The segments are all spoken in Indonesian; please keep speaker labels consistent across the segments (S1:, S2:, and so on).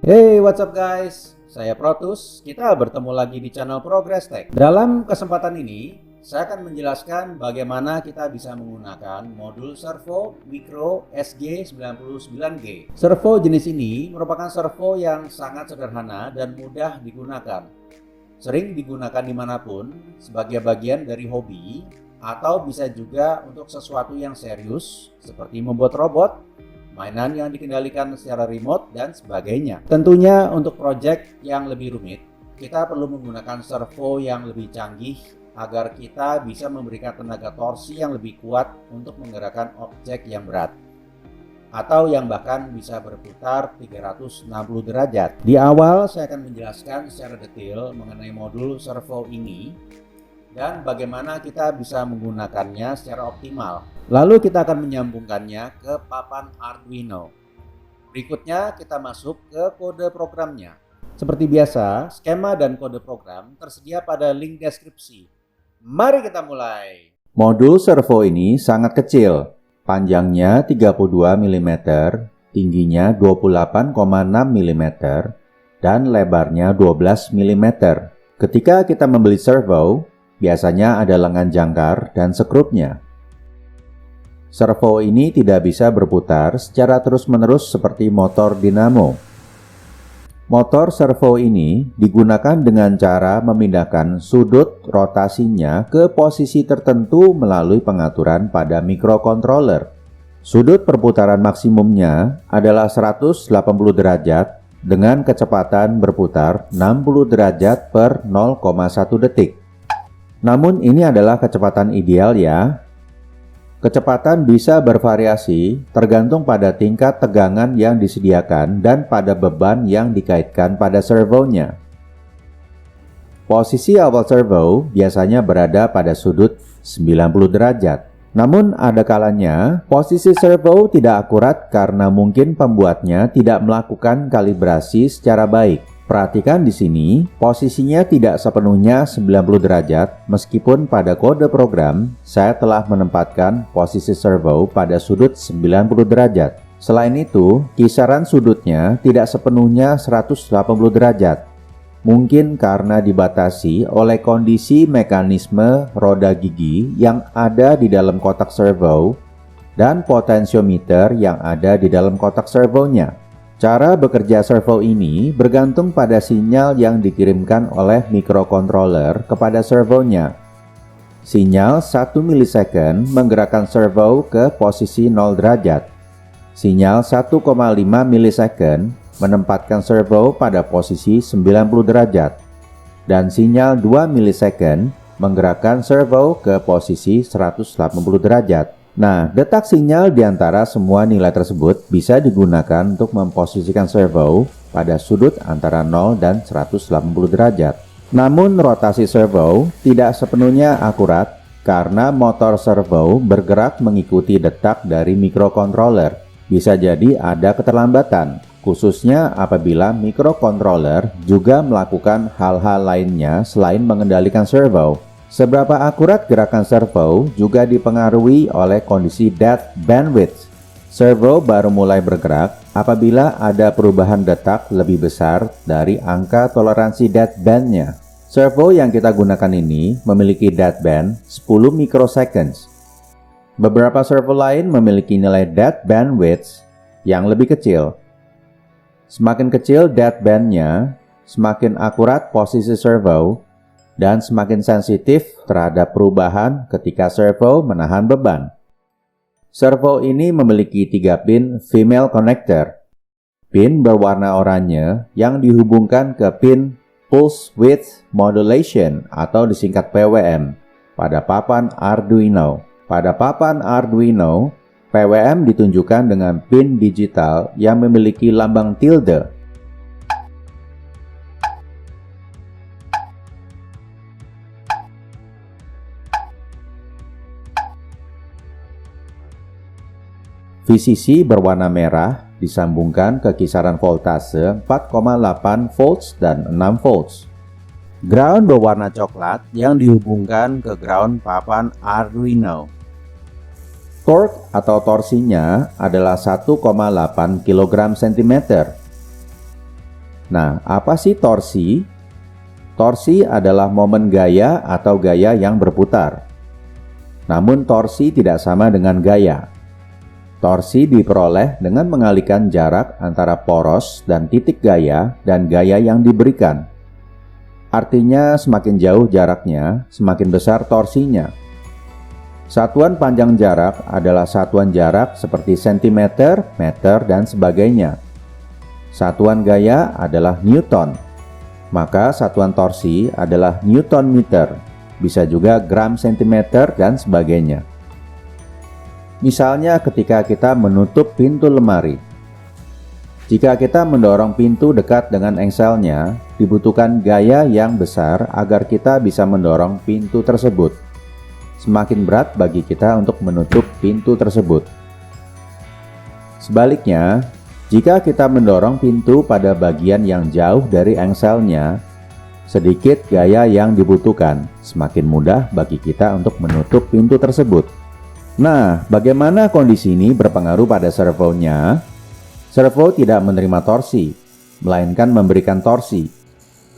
S1: Hey, what's up guys? Saya Protus. Kita bertemu lagi di channel Progress Tech. Dalam kesempatan ini, saya akan menjelaskan bagaimana kita bisa menggunakan modul servo Micro SG99G. Servo jenis ini merupakan servo yang sangat sederhana dan mudah digunakan. Sering digunakan dimanapun sebagai bagian dari hobi, atau bisa juga untuk sesuatu yang serius seperti membuat robot, mainan yang dikendalikan secara remote, dan sebagainya. Tentunya untuk project yang lebih rumit, kita perlu menggunakan servo yang lebih canggih agar kita bisa memberikan tenaga torsi yang lebih kuat untuk menggerakkan objek yang berat atau yang bahkan bisa berputar 360 derajat. Di awal saya akan menjelaskan secara detail mengenai modul servo ini dan bagaimana kita bisa menggunakannya secara optimal. Lalu kita akan menyambungkannya ke papan Arduino. Berikutnya kita masuk ke kode programnya. Seperti biasa, skema dan kode program tersedia pada link deskripsi. Mari kita mulai.
S2: Modul servo ini sangat kecil, panjangnya 32 mm, tingginya 28,6 mm, dan lebarnya 12 mm. Ketika kita membeli servo, biasanya ada lengan jangkar dan sekrupnya. Servo ini tidak bisa berputar secara terus-menerus seperti motor dinamo. Motor servo ini digunakan dengan cara memindahkan sudut rotasinya ke posisi tertentu melalui pengaturan pada microcontroller. Sudut perputaran maksimumnya adalah 180 derajat dengan kecepatan berputar 60 derajat per 0,1 detik. Namun ini adalah kecepatan ideal ya. Kecepatan bisa bervariasi tergantung pada tingkat tegangan yang disediakan dan pada beban yang dikaitkan pada servonya. Posisi awal servo biasanya berada pada sudut 90 derajat. Namun ada kalanya posisi servo tidak akurat karena mungkin pembuatnya tidak melakukan kalibrasi secara baik. Perhatikan di sini, posisinya tidak sepenuhnya 90 derajat, meskipun pada kode program, saya telah menempatkan posisi servo pada sudut 90 derajat. Selain itu, kisaran sudutnya tidak sepenuhnya 180 derajat. Mungkin karena dibatasi oleh kondisi mekanisme roda gigi yang ada di dalam kotak servo dan potensiometer yang ada di dalam kotak servonya. Cara bekerja servo ini bergantung pada sinyal yang dikirimkan oleh microcontroller kepada servonya. Sinyal 1 milisecond menggerakkan servo ke posisi 0 derajat. Sinyal 1,5 milisecond menempatkan servo pada posisi 90 derajat. Dan sinyal 2 milisecond menggerakkan servo ke posisi 180 derajat. Nah, detak sinyal di antara semua nilai tersebut bisa digunakan untuk memposisikan servo pada sudut antara 0 dan 180 derajat. Namun, rotasi servo tidak sepenuhnya akurat karena motor servo bergerak mengikuti detak dari microcontroller. Bisa jadi ada keterlambatan, khususnya apabila microcontroller juga melakukan hal-hal lainnya selain mengendalikan servo. Seberapa akurat gerakan servo juga dipengaruhi oleh kondisi dead bandwidth. Servo baru mulai bergerak apabila ada perubahan detak lebih besar dari angka toleransi deadband-nya. Servo yang kita gunakan ini memiliki deadband 10 microseconds. Beberapa servo lain memiliki nilai dead bandwidth yang lebih kecil. Semakin kecil deadband-nya, semakin akurat posisi servo, dan semakin sensitif terhadap perubahan ketika servo menahan beban. Servo ini memiliki 3 pin female connector. Pin berwarna oranye yang dihubungkan ke pin Pulse Width Modulation atau disingkat PWM pada papan Arduino. Pada papan Arduino, PWM ditunjukkan dengan pin digital yang memiliki lambang tilde. VCC berwarna merah disambungkan ke kisaran voltase 4,8 volts dan 6 volts. Ground berwarna coklat yang dihubungkan ke ground papan Arduino. Torque atau torsinya adalah 1,8 kg/cm. Nah, apa sih torsi? Torsi adalah momen gaya atau gaya yang berputar. Namun torsi tidak sama dengan gaya. Torsi diperoleh dengan mengalihkan jarak antara poros dan titik gaya dan gaya yang diberikan. Artinya semakin jauh jaraknya, semakin besar torsinya. Satuan panjang jarak adalah satuan jarak seperti sentimeter, meter, dan sebagainya. Satuan gaya adalah Newton. Maka satuan torsi adalah Newton meter, bisa juga gram sentimeter, dan sebagainya. Misalnya ketika kita menutup pintu lemari. Jika kita mendorong pintu dekat dengan engselnya, dibutuhkan gaya yang besar agar kita bisa mendorong pintu tersebut. Semakin berat bagi kita untuk menutup pintu tersebut. Sebaliknya, jika kita mendorong pintu pada bagian yang jauh dari engselnya, sedikit gaya yang dibutuhkan, semakin mudah bagi kita untuk menutup pintu tersebut. Nah, bagaimana kondisi ini berpengaruh pada servonya? Servo tidak menerima torsi, melainkan memberikan torsi.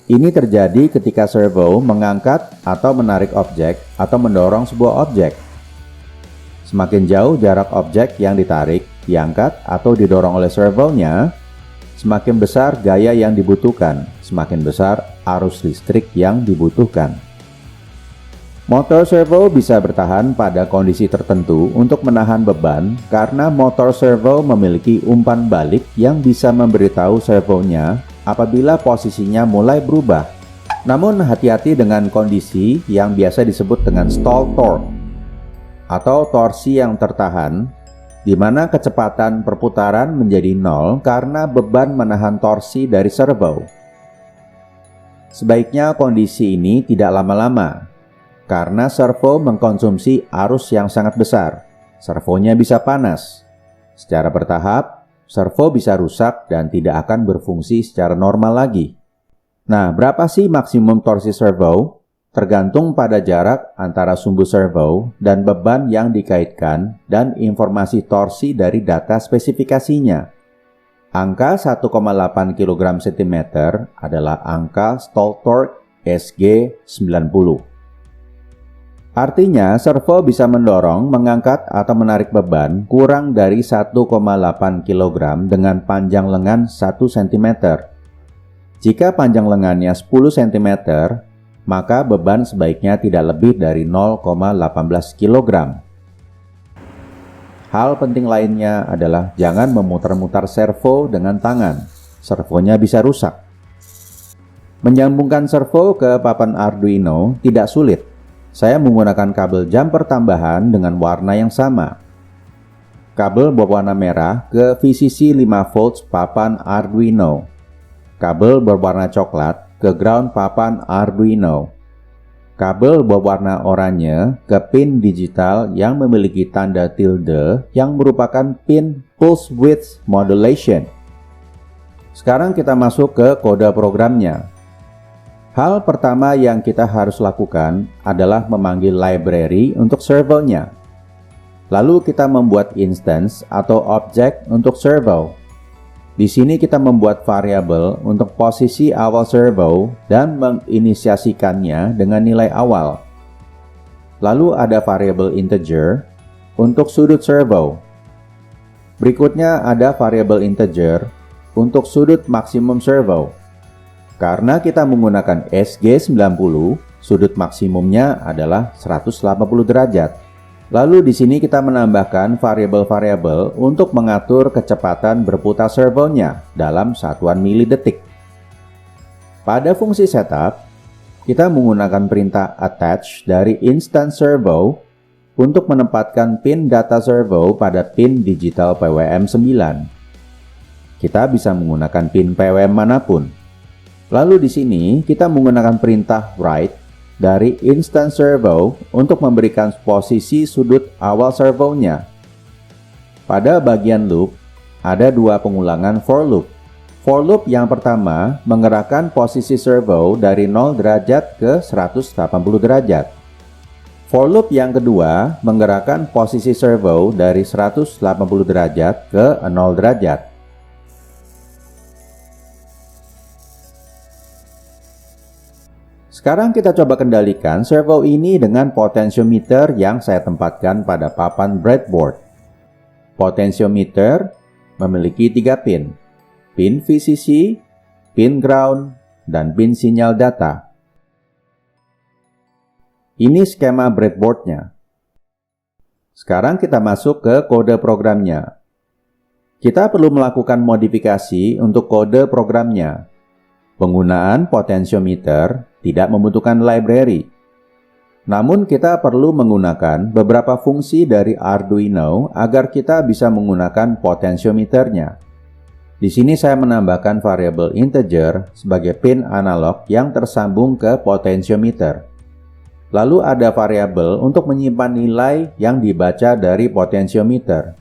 S2: Ini terjadi ketika servo mengangkat atau menarik objek atau mendorong sebuah objek. Semakin jauh jarak objek yang ditarik, diangkat, atau didorong oleh servonya, semakin besar gaya yang dibutuhkan, semakin besar arus listrik yang dibutuhkan. Motor servo bisa bertahan pada kondisi tertentu untuk menahan beban karena motor servo memiliki umpan balik yang bisa memberitahu servonya apabila posisinya mulai berubah. Namun hati-hati dengan kondisi yang biasa disebut dengan stall torque atau torsi yang tertahan, di mana kecepatan perputaran menjadi nol karena beban menahan torsi dari servo. Sebaiknya kondisi ini tidak lama-lama, karena servo mengkonsumsi arus yang sangat besar. Servonya bisa panas. Secara bertahap, servo bisa rusak dan tidak akan berfungsi secara normal lagi. Nah, berapa sih maksimum torsi servo? Tergantung pada jarak antara sumbu servo dan beban yang dikaitkan dan informasi torsi dari data spesifikasinya. Angka 1,8 kg/cm adalah angka stall torque SG90. Artinya, servo bisa mendorong, mengangkat, atau menarik beban kurang dari 1,8 kg dengan panjang lengan 1 cm. Jika panjang lengannya 10 cm, maka beban sebaiknya tidak lebih dari 0,18 kg. Hal penting lainnya adalah jangan memutar-mutar servo dengan tangan. Servonya bisa rusak. Menyambungkan servo ke papan Arduino tidak sulit. Saya menggunakan kabel jumper tambahan dengan warna yang sama. Kabel berwarna merah ke VCC 5V papan Arduino. Kabel berwarna coklat ke ground papan Arduino. Kabel berwarna oranye ke pin digital yang memiliki tanda tilde yang merupakan pin pulse width modulation. Sekarang kita masuk ke kode programnya. Hal pertama yang kita harus lakukan adalah memanggil library untuk servonya. Lalu kita membuat instance atau objek untuk servo. Di sini kita membuat variabel untuk posisi awal servo dan menginisiasikannya dengan nilai awal. Lalu ada variabel integer untuk sudut servo. Berikutnya ada variabel integer untuk sudut maksimum servo. Karena kita menggunakan SG90, sudut maksimumnya adalah 180 derajat. Lalu di sini kita menambahkan variabel-variabel untuk mengatur kecepatan berputar servonya dalam satuan milidetik. Pada fungsi setup, kita menggunakan perintah attach dari instance servo untuk menempatkan pin data servo pada pin digital PWM9. Kita bisa menggunakan pin PWM manapun. Lalu di sini kita menggunakan perintah write dari instance servo untuk memberikan posisi sudut awal servonya. Pada bagian loop, ada dua pengulangan for loop. For loop yang pertama menggerakkan posisi servo dari 0 derajat ke 180 derajat. For loop yang kedua menggerakkan posisi servo dari 180 derajat ke 0 derajat. Sekarang kita coba kendalikan servo ini dengan potentiometer yang saya tempatkan pada papan breadboard. Potentiometer memiliki 3 pin. Pin VCC, pin ground, dan pin sinyal data. Ini skema breadboardnya. Sekarang kita masuk ke kode programnya. Kita perlu melakukan modifikasi untuk kode programnya. Penggunaan potentiometer tidak membutuhkan library. Namun kita perlu menggunakan beberapa fungsi dari Arduino agar kita bisa menggunakan potentiometernya. Di sini saya menambahkan variabel integer sebagai pin analog yang tersambung ke potentiometer. Lalu ada variabel untuk menyimpan nilai yang dibaca dari potentiometer.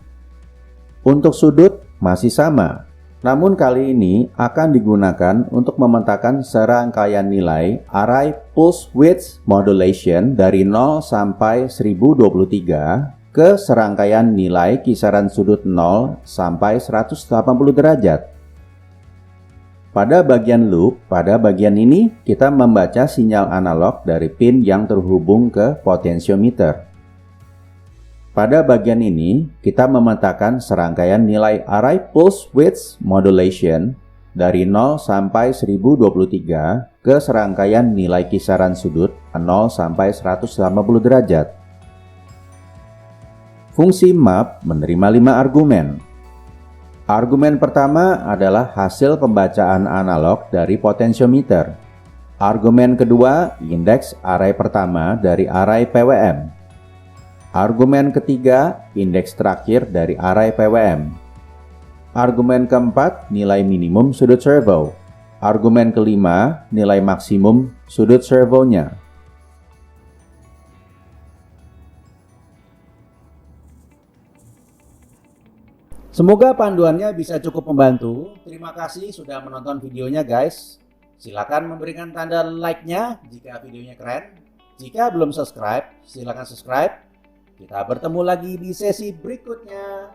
S2: Untuk sudut masih sama. Namun kali ini akan digunakan untuk memetakan serangkaian nilai array pulse width modulation dari 0 sampai 1023 ke serangkaian nilai kisaran sudut 0 sampai 180 derajat. Pada bagian loop, pada bagian ini kita membaca sinyal analog dari pin yang terhubung ke potentiometer. Pada bagian ini, kita memetakan serangkaian nilai array pulse width modulation dari 0 sampai 1023 ke serangkaian nilai kisaran sudut 0 sampai 180 derajat. Fungsi map menerima 5 argumen. Argumen pertama adalah hasil pembacaan analog dari potentiometer. Argumen kedua, indeks array pertama dari array PWM. Argumen ketiga, indeks terakhir dari array PWM. Argumen keempat, nilai minimum sudut servo. Argumen kelima, nilai maksimum sudut servonya.
S1: Semoga panduannya bisa cukup membantu. Terima kasih sudah menonton videonya guys. Silakan memberikan tanda like-nya jika videonya keren. Jika belum subscribe, silakan subscribe. Kita bertemu lagi di sesi berikutnya.